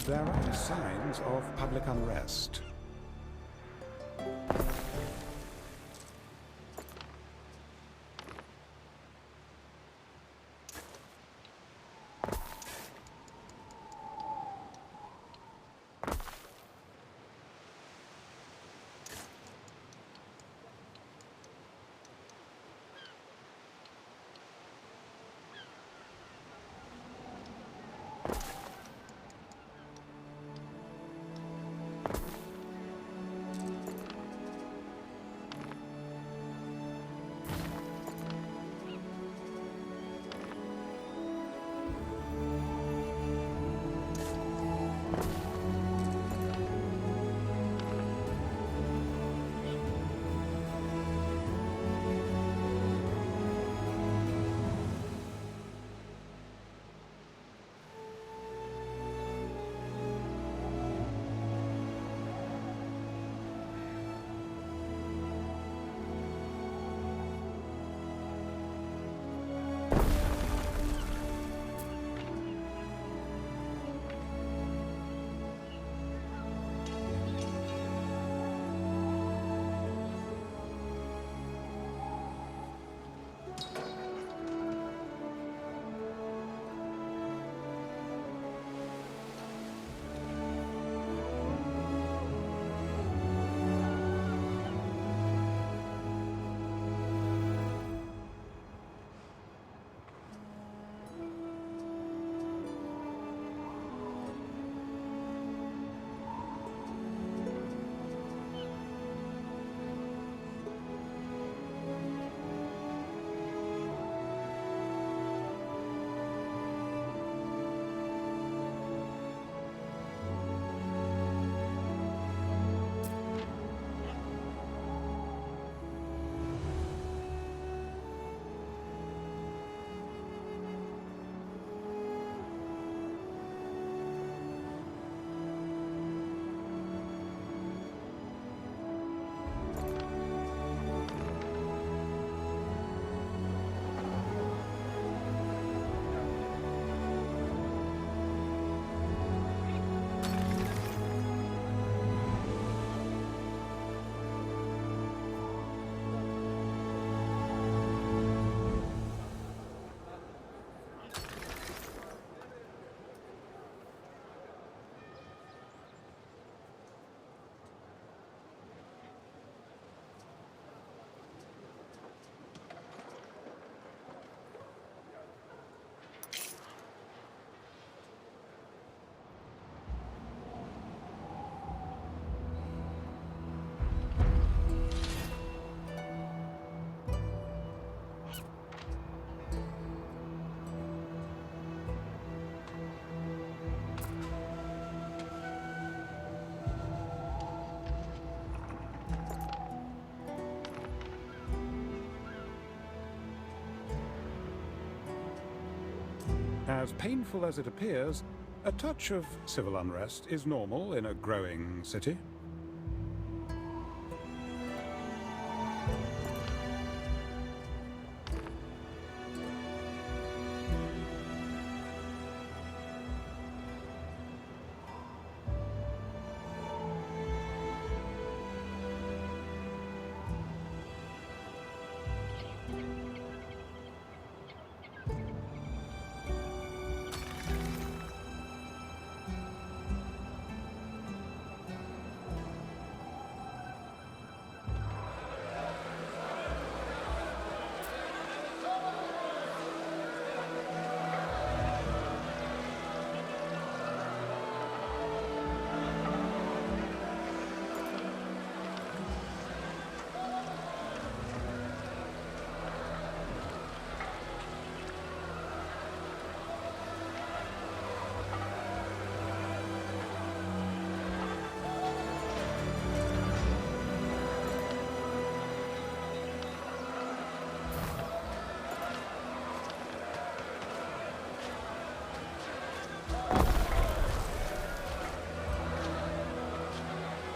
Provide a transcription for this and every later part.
There are signs of public unrest. As painful as it appears, a touch of civil unrest is normal in a growing city.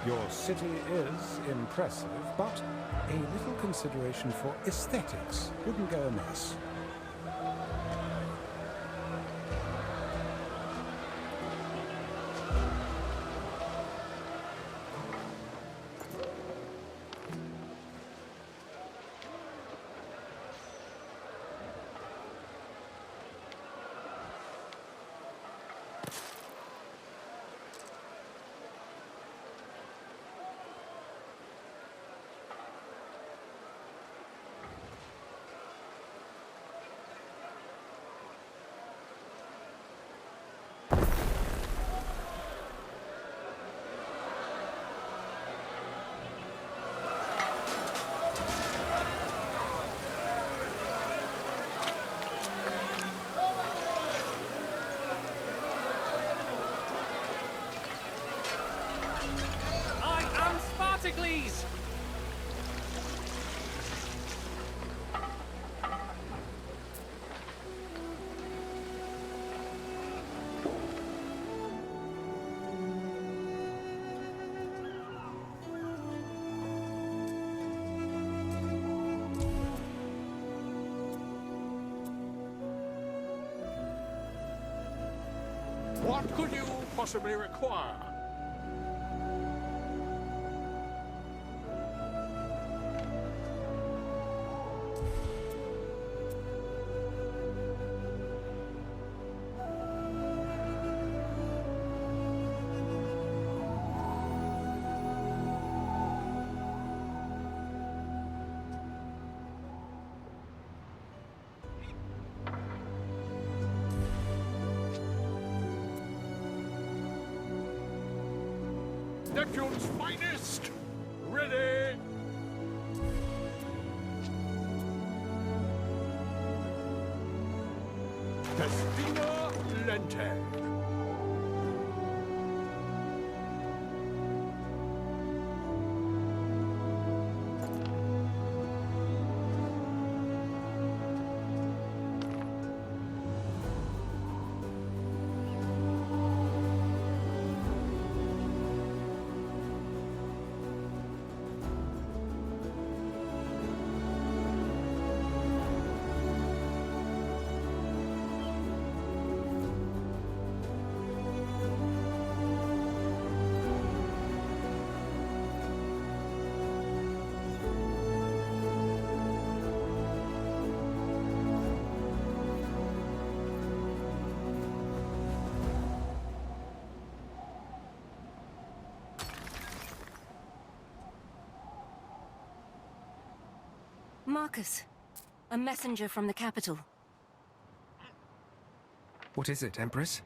Your city is impressive, but a little consideration for aesthetics wouldn't go amiss. Please. What could you possibly require? Neptune's finest! Ready! Festina Lente! Marcus, a messenger from the capital. What is it, Empress?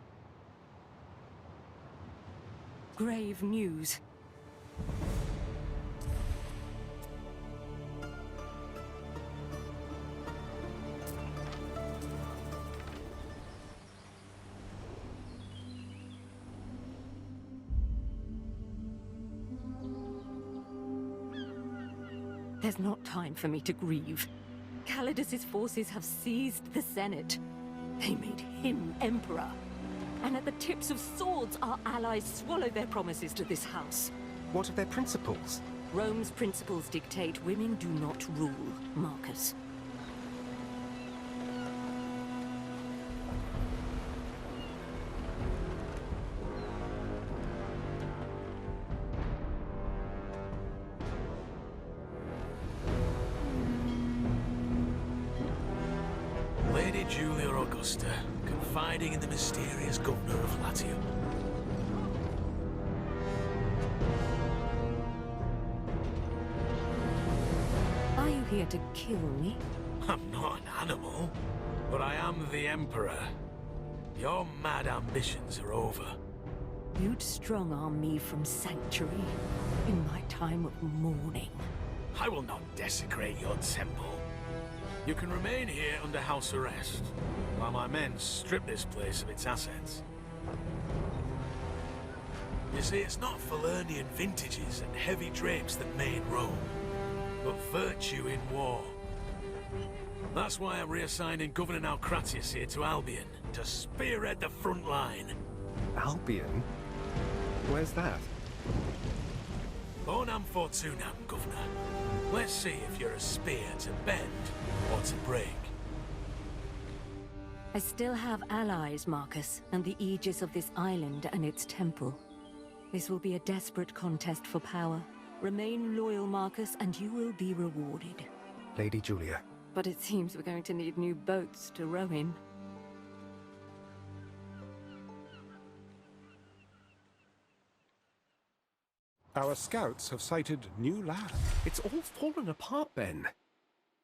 Grave news. There's not time for me to grieve. Calidus's forces have seized the Senate. They made him emperor. And at the tips of swords, our allies swallow their promises to this house. What are their principles? Rome's principles dictate women do not rule, Marcus. Lady Julia Augusta, confiding in the mysterious governor of Latium. Are you here to kill me? I'm not an animal, but I am the Emperor. Your mad ambitions are over. You'd strong-arm me from Sanctuary in my time of mourning. I will not desecrate your temple. You can remain here under house arrest, while my men strip this place of its assets. You see, it's not Falernian vintages and heavy drapes that made Rome, but virtue in war. That's why I'm reassigning Governor Naucratius here to Albion, to spearhead the front line. Albion? Where's that? Bonam Fortunam, Governor. Let's see if you're a spear to bend or to break. I still have allies, Marcus, and the aegis of this island and its temple. This will be a desperate contest for power. Remain loyal, Marcus, and you will be rewarded. Lady Julia. But it seems we're going to need new boats to row in. Our scouts have sighted new land. It's all fallen apart, Ben.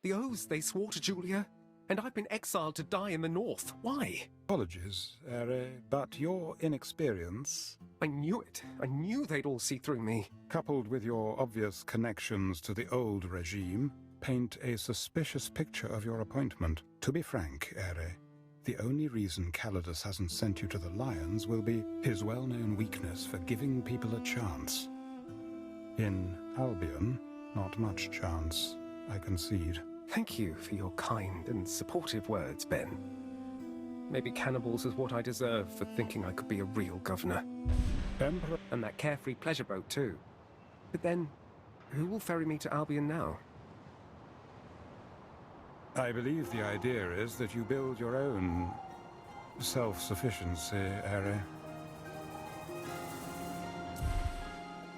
The oaths they swore to Julia, and I've been exiled to die in the north. Why? Apologies, Ere, but your inexperience, I knew it. I knew they'd all see through me. coupled with your obvious connections to the old regime, paint a suspicious picture of your appointment. To be frank, Ere, the only reason Calidus hasn't sent you to the Lions will be his well-known weakness for giving people a chance. In Albion, not much chance, I concede. Thank you for your kind and supportive words, Ben. Maybe cannibals is what I deserve for thinking I could be a real governor. Emperor... And that carefree pleasure boat, too. But then, who will ferry me to Albion now? I believe the idea is that you build your own self-sufficiency, Ere.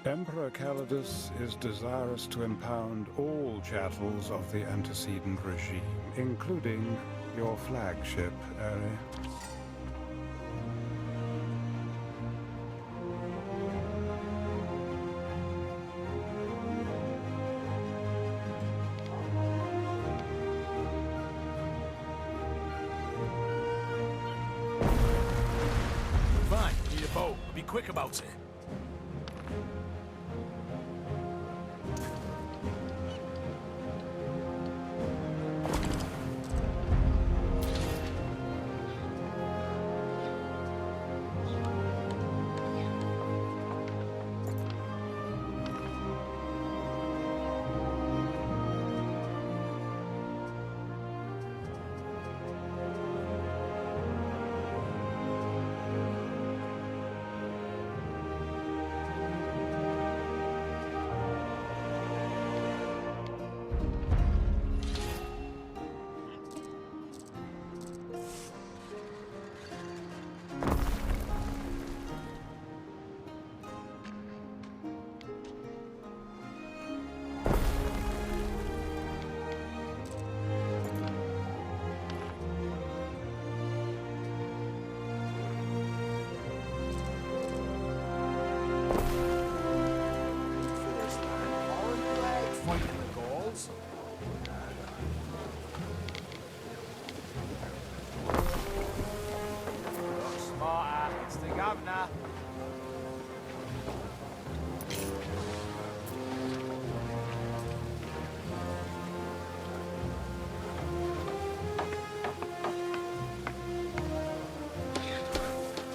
Emperor Calidus is desirous to impound all chattels of the antecedent regime, including your flagship, Ere. Fine, need a boat. Be quick about it.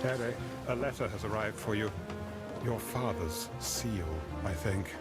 Ere, a letter has arrived for you. Your father's seal, I think.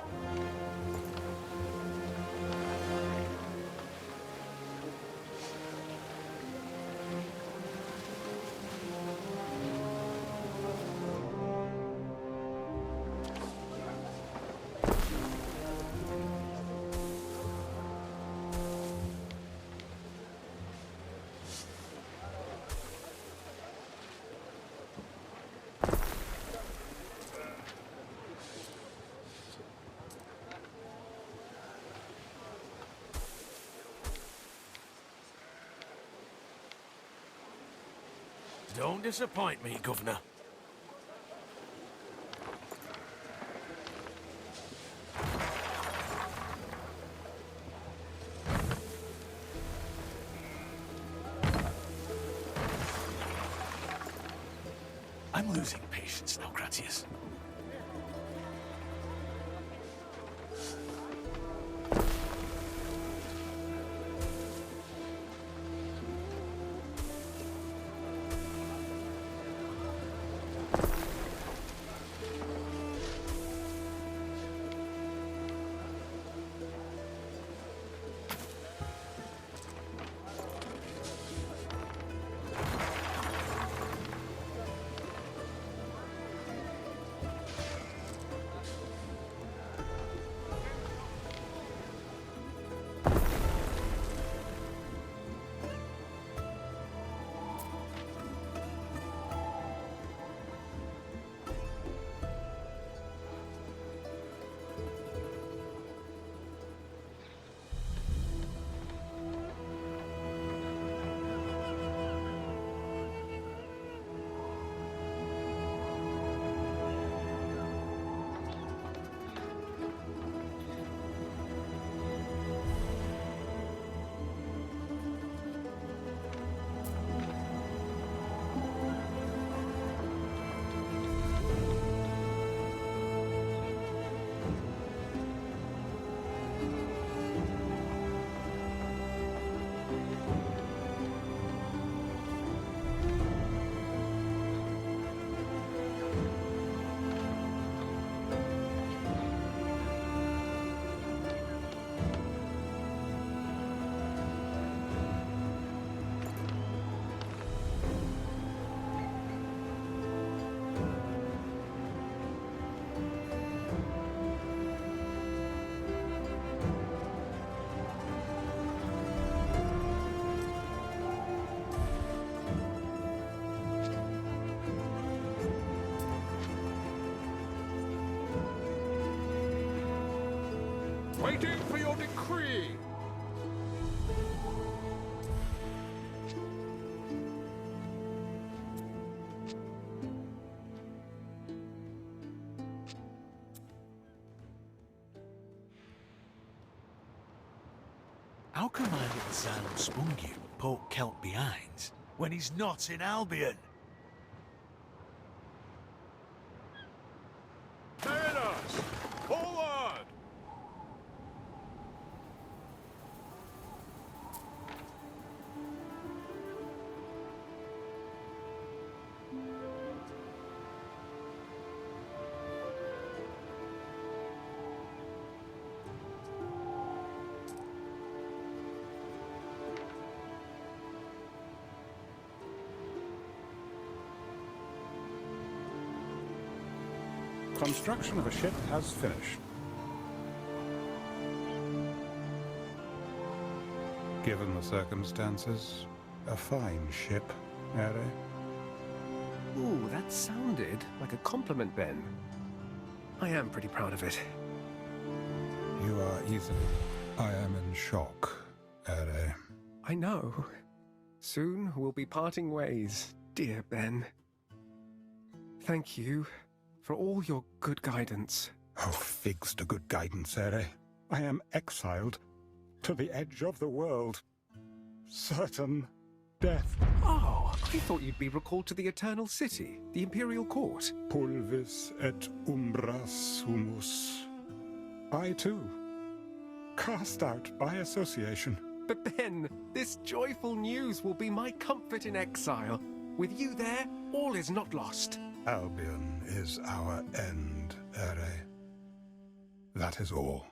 Don't disappoint me, Governor. I'm losing patience now, Gratius. Waiting for your decree. How come my little Xylem spung you, poke Celt behind, when he's not in Albion? Mariners, forward! Construction of a ship has finished. Given the circumstances, a fine ship, Ere. Ooh, that sounded like a compliment, Ben. I am pretty proud of it. You are easily. I am in shock, Ere. I know. Soon we'll be parting ways, dear Ben. Thank you for all your good guidance. Oh, figs to good guidance, Ere. I am exiled to the edge of the world. Certain death. Oh, I thought you'd be recalled to the Eternal City, the Imperial Court. Pulvis et umbra sumus. I too, cast out by association. But Ben, this joyful news will be my comfort in exile. With you there, all is not lost. Albion is our end, Ere. That is all.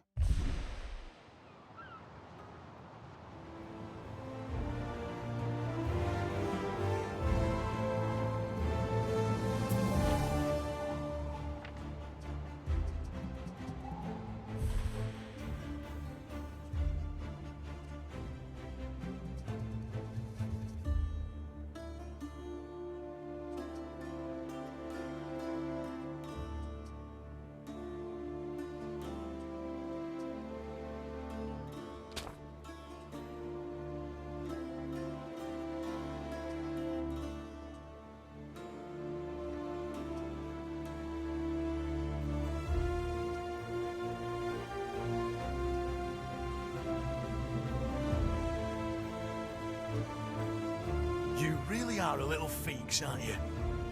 really are a little feeks, aren't you?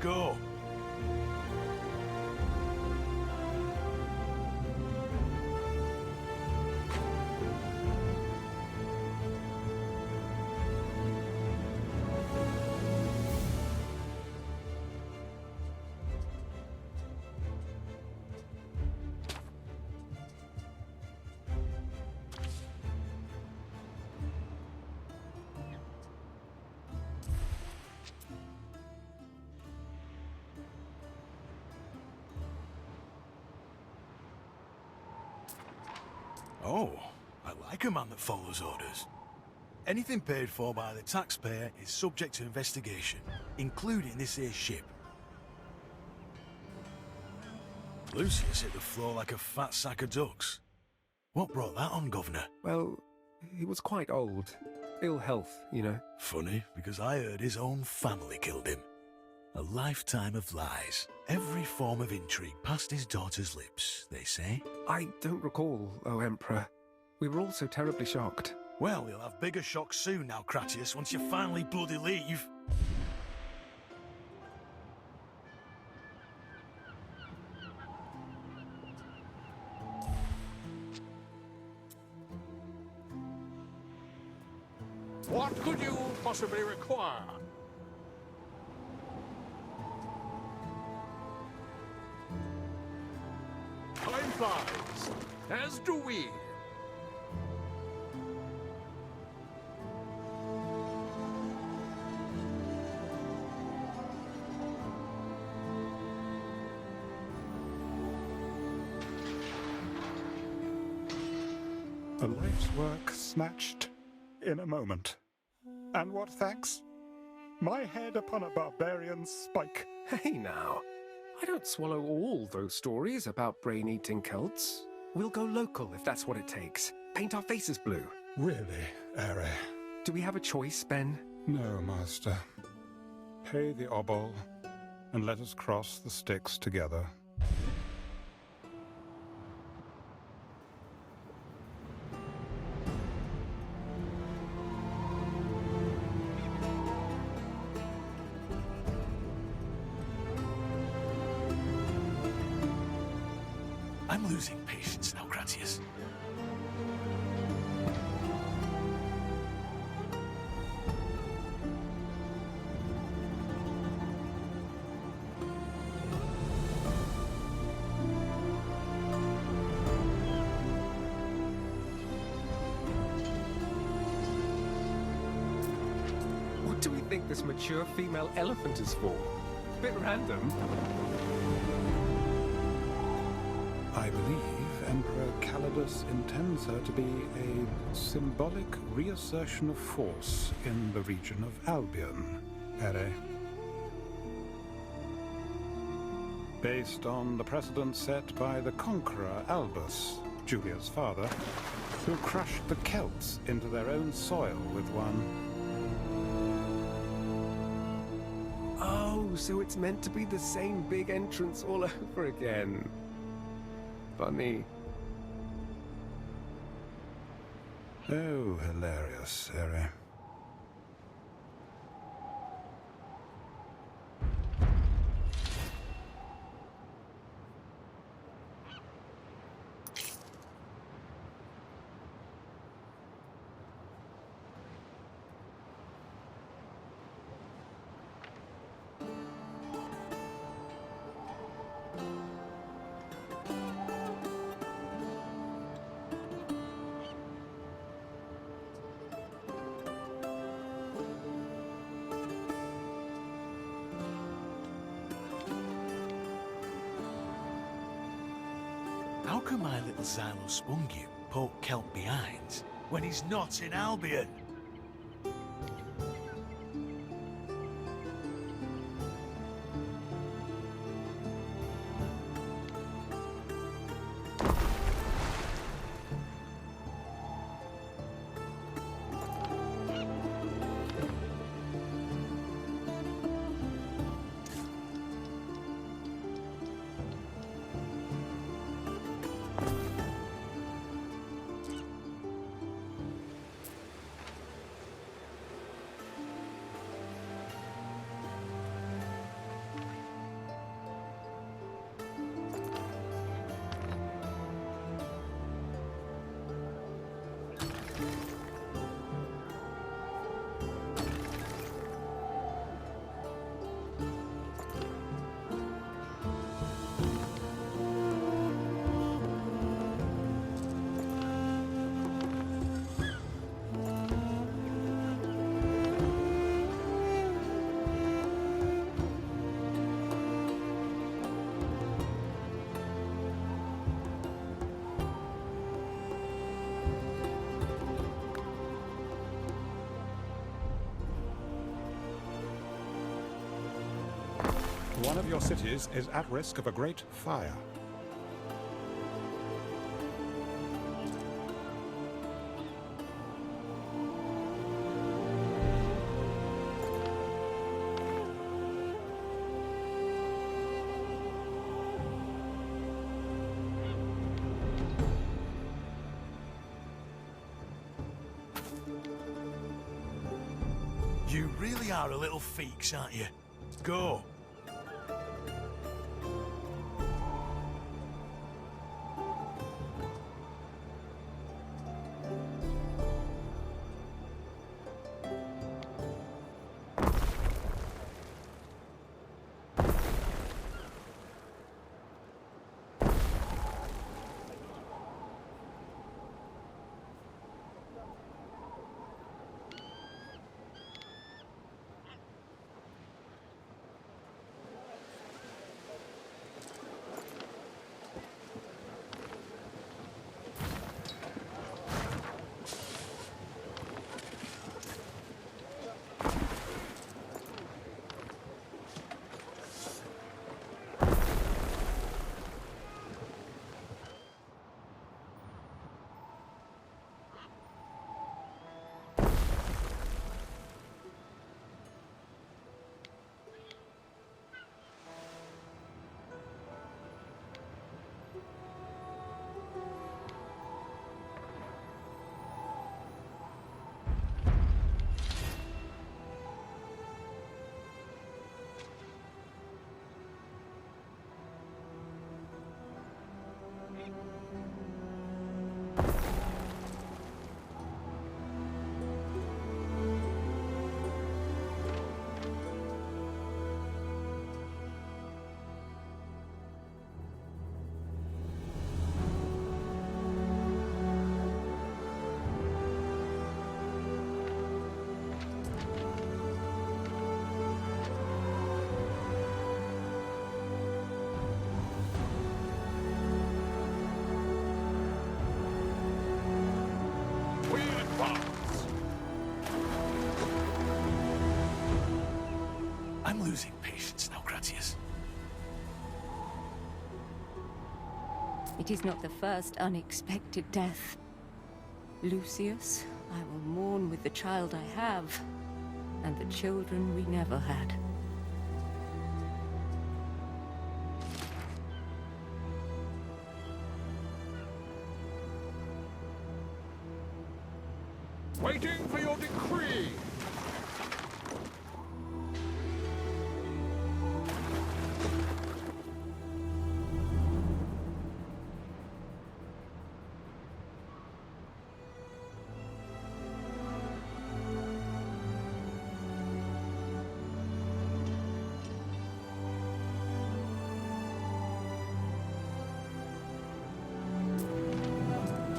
Go. Oh, I like a man that follows orders. Anything paid for by the taxpayer is subject to investigation, including this here ship. Lucius hit the floor like a fat sack of ducks. What brought that on, Governor? Well, he was quite old. Ill health, you know. Funny, because I heard his own family killed him. A lifetime of lies. Every form of intrigue past his daughter's lips, they say. I don't recall, O Emperor. We were all so terribly shocked. Well, you'll have bigger shocks soon now, Cratius, once you finally bloody leave. What could you possibly require? Time flies, as do we. A life's work snatched in a moment. And what thanks? My head upon a barbarian's spike. Hey now, I don't swallow all those stories about brain-eating cults. We'll go local if that's what it takes. Paint our faces blue. Really, Ere? Do we have a choice, Ben? No, master. Pay the obol, and let us cross the Styx together. I'm losing patience now, Cratius. What do we think this mature female elephant is for? Bit random. I believe Emperor Calidus intends her to be a symbolic reassertion of force in the region of Albion, Ere. Based on the precedent set by the conqueror Albus, Julia's father, who crushed the Celts into their own soil with one. Oh, so it's meant to be the same big entrance all over again. Funny. Oh, hilarious, Ere. How can my little Xylospungium poke Celt behind when he's not in Albion? One of your cities is at risk of a great fire. You really are a little feeks, aren't you? Go. I'm losing patience now, Gratius. It is not the first unexpected death. Lucius, I will mourn with the child I have, and the children we never had. Waiting for your decree!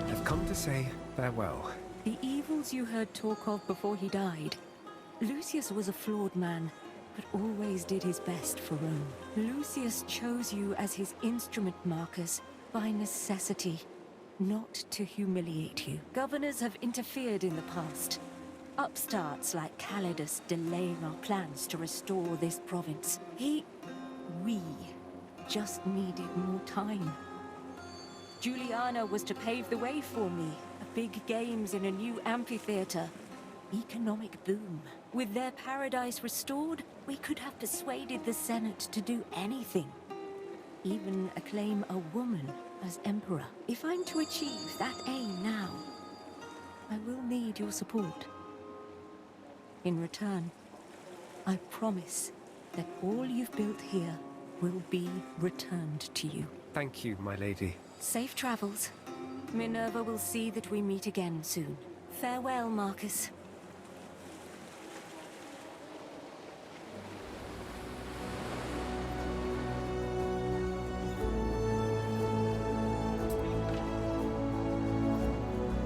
I've come to say farewell. The evils you heard talk of before he died. Lucius was a flawed man, but always did his best for Rome. Lucius chose you as his instrument, Marcus, by necessity, not to humiliate you. Governors have interfered in the past. Upstarts like Calidus delaying our plans to restore this province. We just needed more time. Juliana was to pave the way for me. Big games in a new amphitheater. Economic boom. With their paradise restored, we could have persuaded the Senate to do anything. Even acclaim a woman as emperor. If I'm to achieve that aim now, I will need your support. In return, I promise that all you've built here will be returned to you. Thank you, my lady. Safe travels. Minerva will see that we meet again soon. Farewell, Marcus.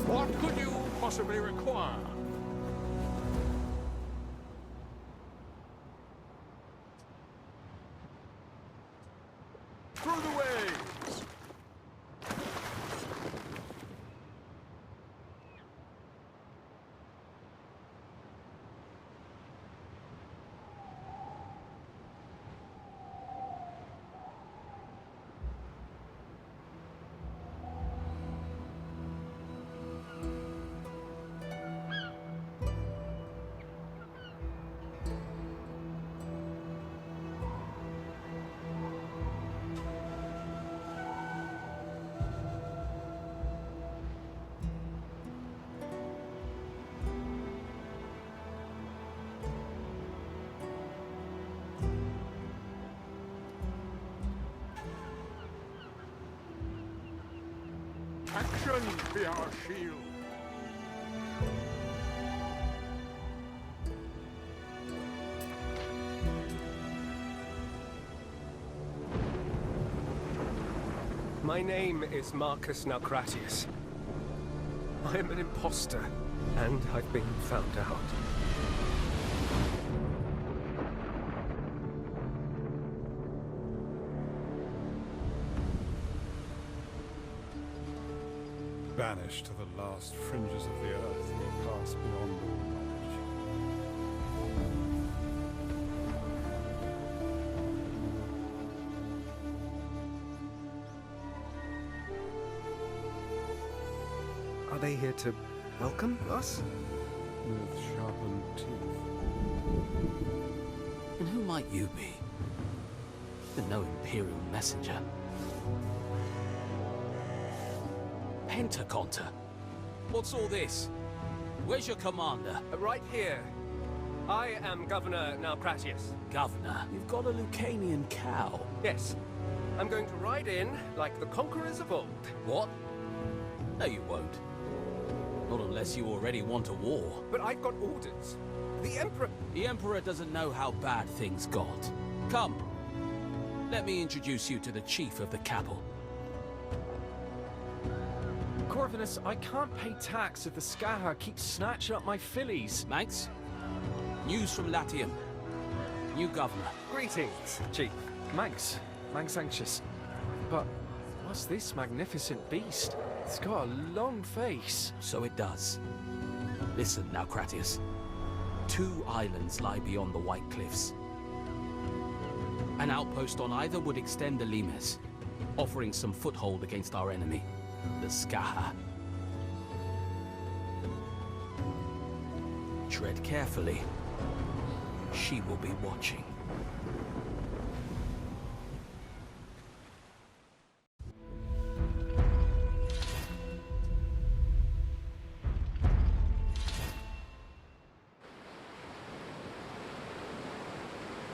What could you possibly require? Through the waves! Defend be our shield. My name is Marcus Naucratius. I am an imposter, and I've been found out. Banished to the last fringes of the earth, you pass beyond all knowledge. Are they here to welcome us? With sharpened teeth. And who might you be? You're no Imperial messenger. Pentaconter? What's all this? Where's your commander? Right here. I am Governor Naucratius. Governor? You've got a Lucanian cow. Yes. I'm going to ride in like the conquerors of old. What? No, you won't. Not unless you already want a war. But I've got orders. The Emperor... The Emperor doesn't know how bad things got. Come. Let me introduce you to the chief of the Cabal. Corvinus, I can't pay tax if the Skaha keeps snatching up my fillies. Manx? News from Latium. New governor. Greetings, Chief. Manx anxious. But what's this magnificent beast? It's got a long face. So it does. Listen, Naucratius. 2 islands lie beyond the White Cliffs. An outpost on either would extend the limes, offering some foothold against our enemy, the Skaha. Tread carefully. She will be watching.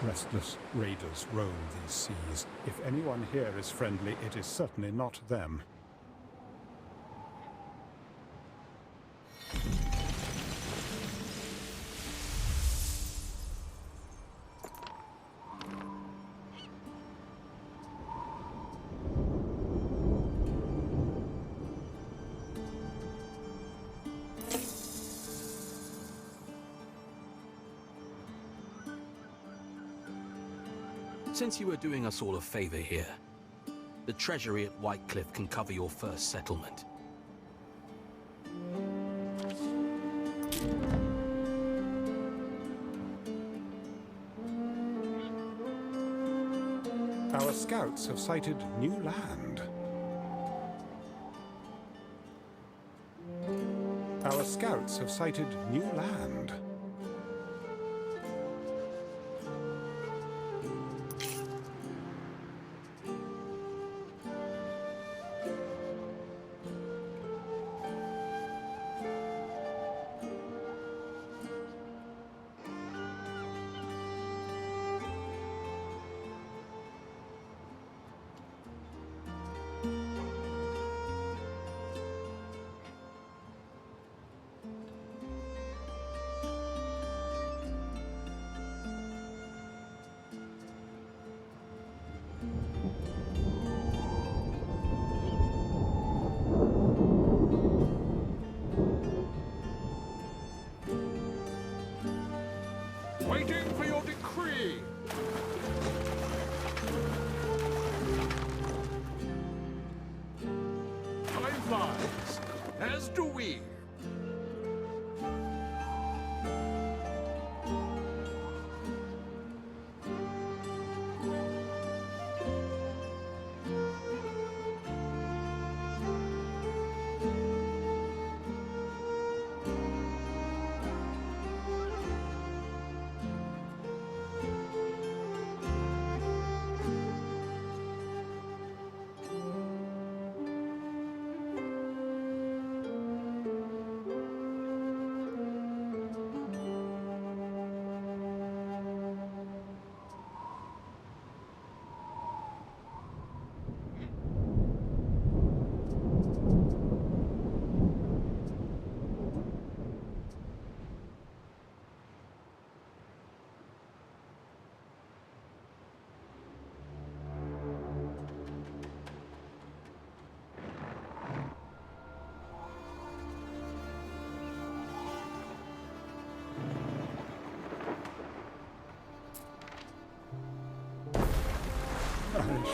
Restless raiders roam these seas. If anyone here is friendly, it is certainly not them. Since you are doing us all a favor here, the treasury at Whitecliff can cover your first settlement. Our scouts have sighted new land. Our scouts have sighted new land. Waiting for your decree. Time flies, as do we.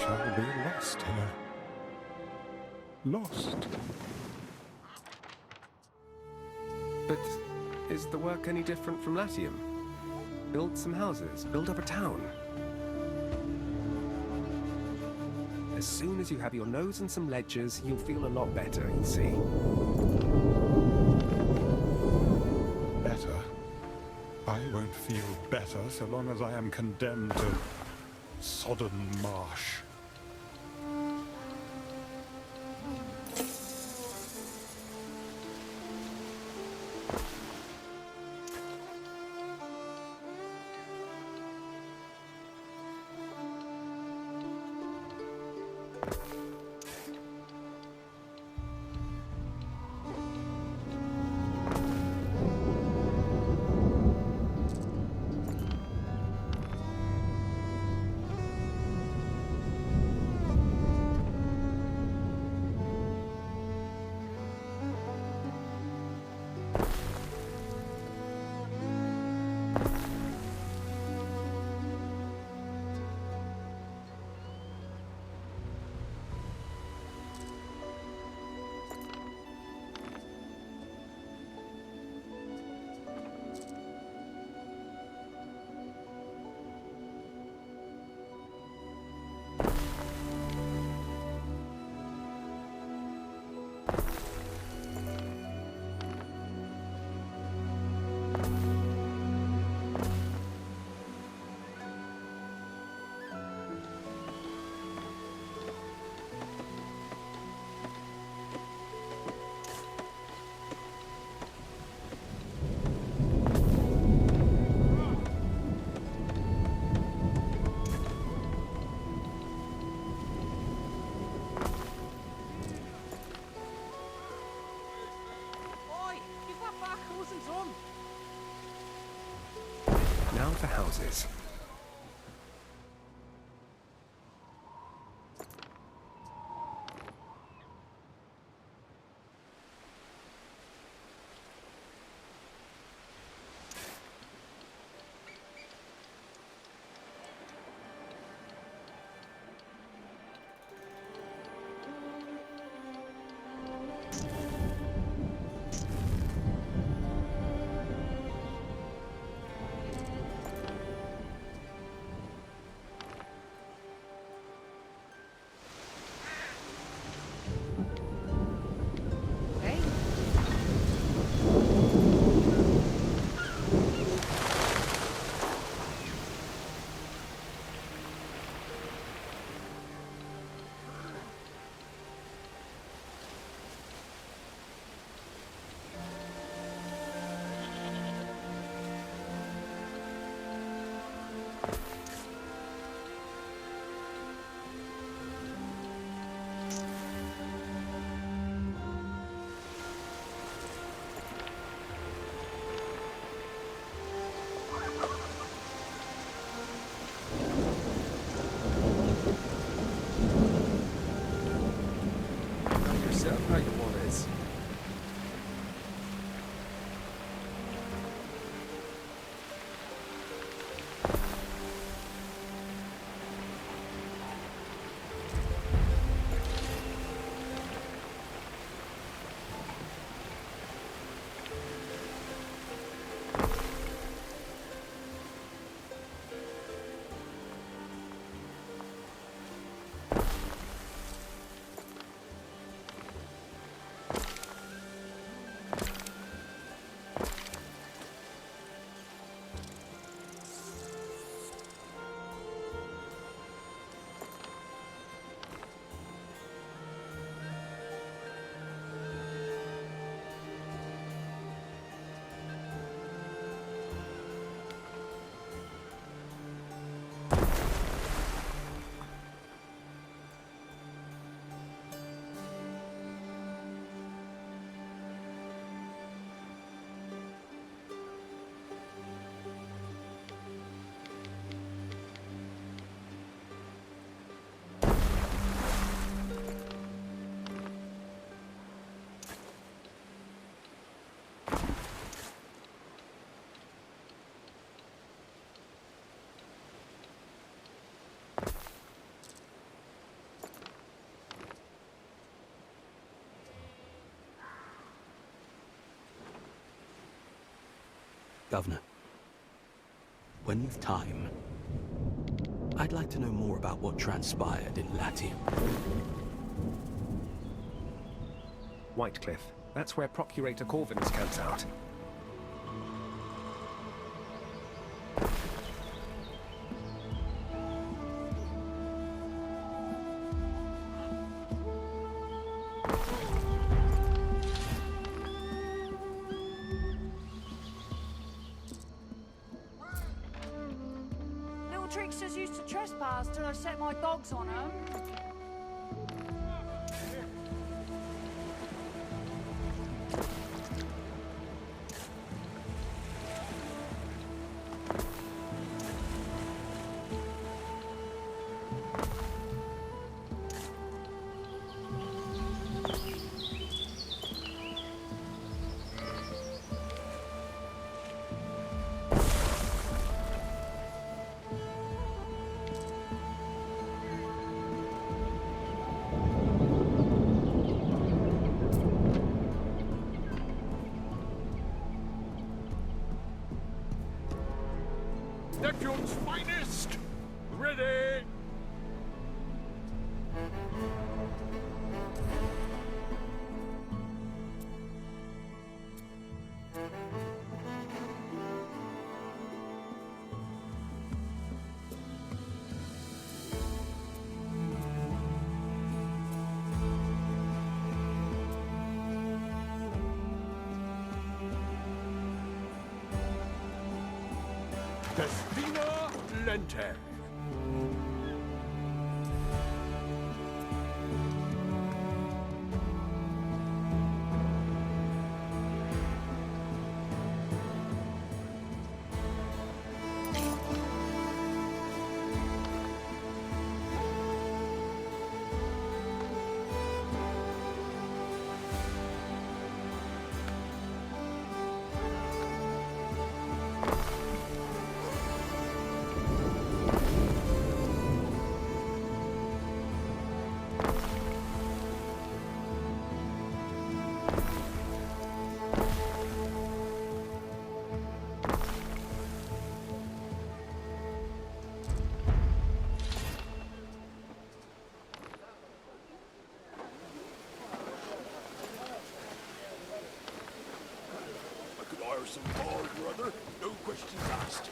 shall be lost here. Lost. But is the work any different from Latium? Build some houses, build up a town. As soon as you have your nose in some ledgers, you'll feel a lot better, you'll see. Better? I won't feel better so long as I am condemned to sodden marsh. Now for houses. Governor, when you've time, I'd like to know more about what transpired in Latium. Whitecliff. That's where Procurator Corvinus camps out. Little tricksters used to trespass till I set my dogs on them. Neptune's finest! Ready! Destina Lente. I could hire some hard brother, no questions asked.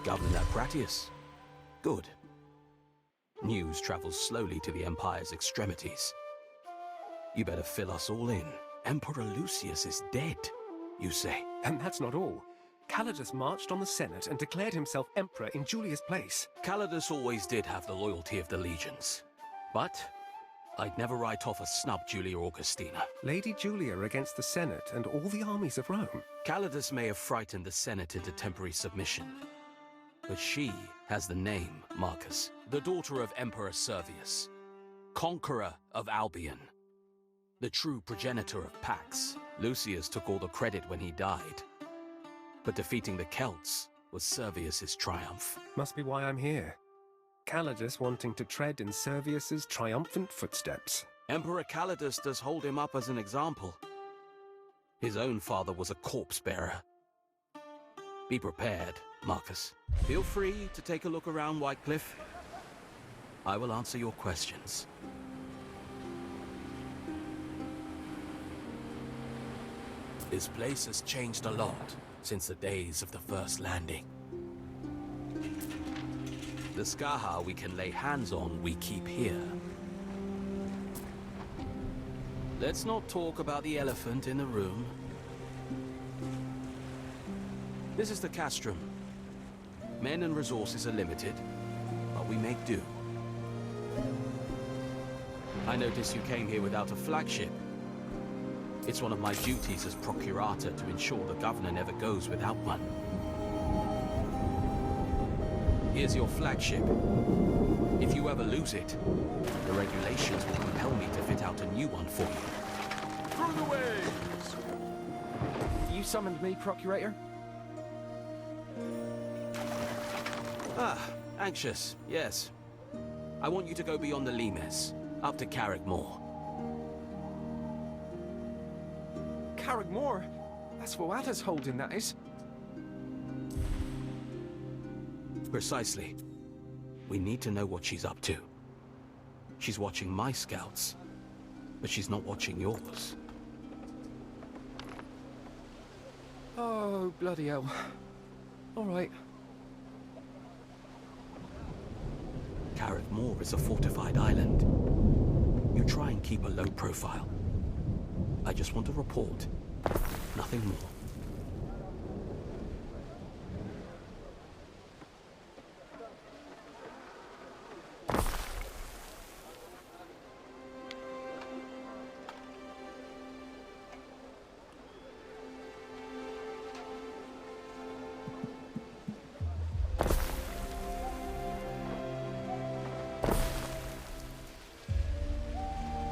Governor Gratius. Good. News travels slowly to the Empire's extremities. You better fill us all in. Emperor Lucius is dead, you say. And that's not all. Calidus marched on the Senate and declared himself emperor in Julia's place. Calidus always did have the loyalty of the legions. But I'd never write off a snub Julia Augustina. Lady Julia against the Senate and all the armies of Rome. Calidus may have frightened the Senate into temporary submission. But she has the name, Marcus. The daughter of Emperor Servius. Conqueror of Albion. The true progenitor of Pax. Lucius took all the credit when he died. But defeating the Celts was Servius's triumph. Must be why I'm here. Calidus wanting to tread in Servius's triumphant footsteps. Emperor Calidus does hold him up as an example. His own father was a corpse bearer. Be prepared, Marcus. Feel free to take a look around Whitecliff. I will answer your questions. This place has changed a lot since the days of the first landing. The Skaha we can lay hands on, we keep here. Let's not talk about the elephant in the room. This is the castrum. Men and resources are limited, but we make do. I notice you came here without a flagship. It's one of my duties as procurator to ensure the governor never goes without one. Here's your flagship. If you ever lose it, the regulations will compel me to fit out a new one for you. Through the waves! You summoned me, Procurator? Ah, anxious, yes. I want you to go beyond the Limes, up to Carrickmore. Carrickmore? That's Voata's holding, that is. Precisely. We need to know what she's up to. She's watching my scouts, but she's not watching yours. Oh, bloody hell. All right. Carrickmore is a fortified island. You try and keep a low profile. I just want a report, nothing more.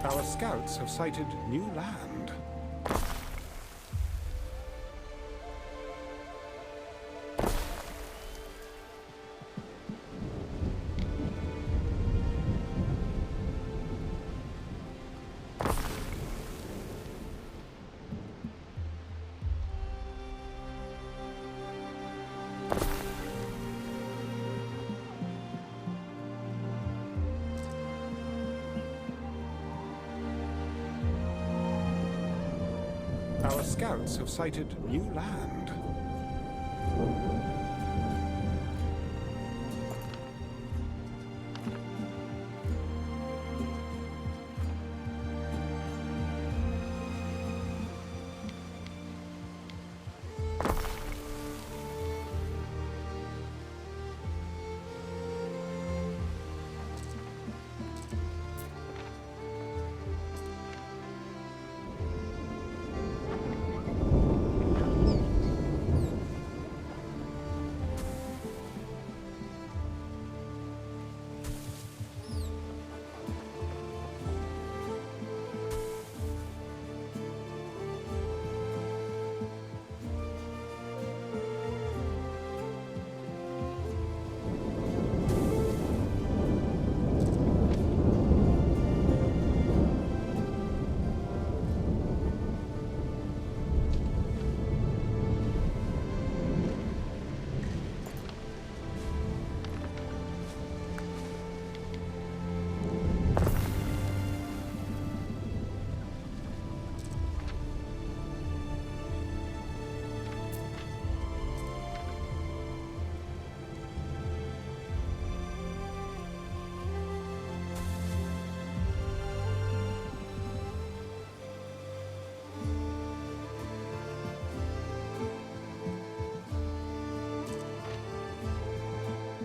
Our scouts have sighted new land. Our scouts have sighted new land.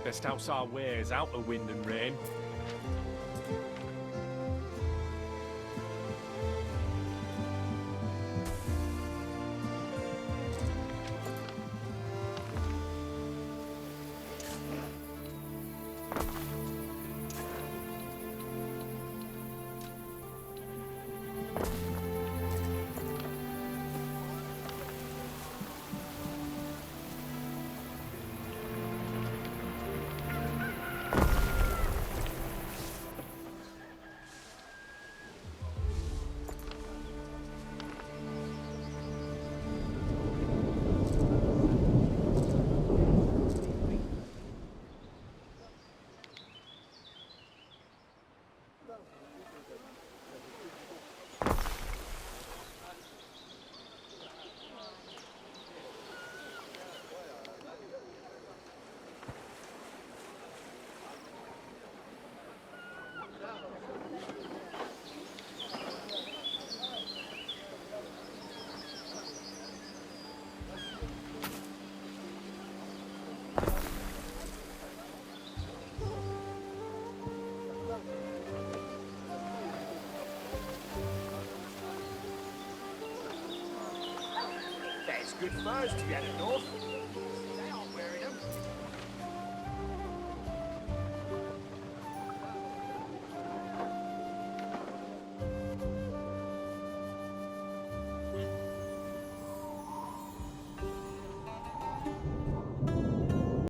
Best house our wares out of wind and rain. good furs to be at it north.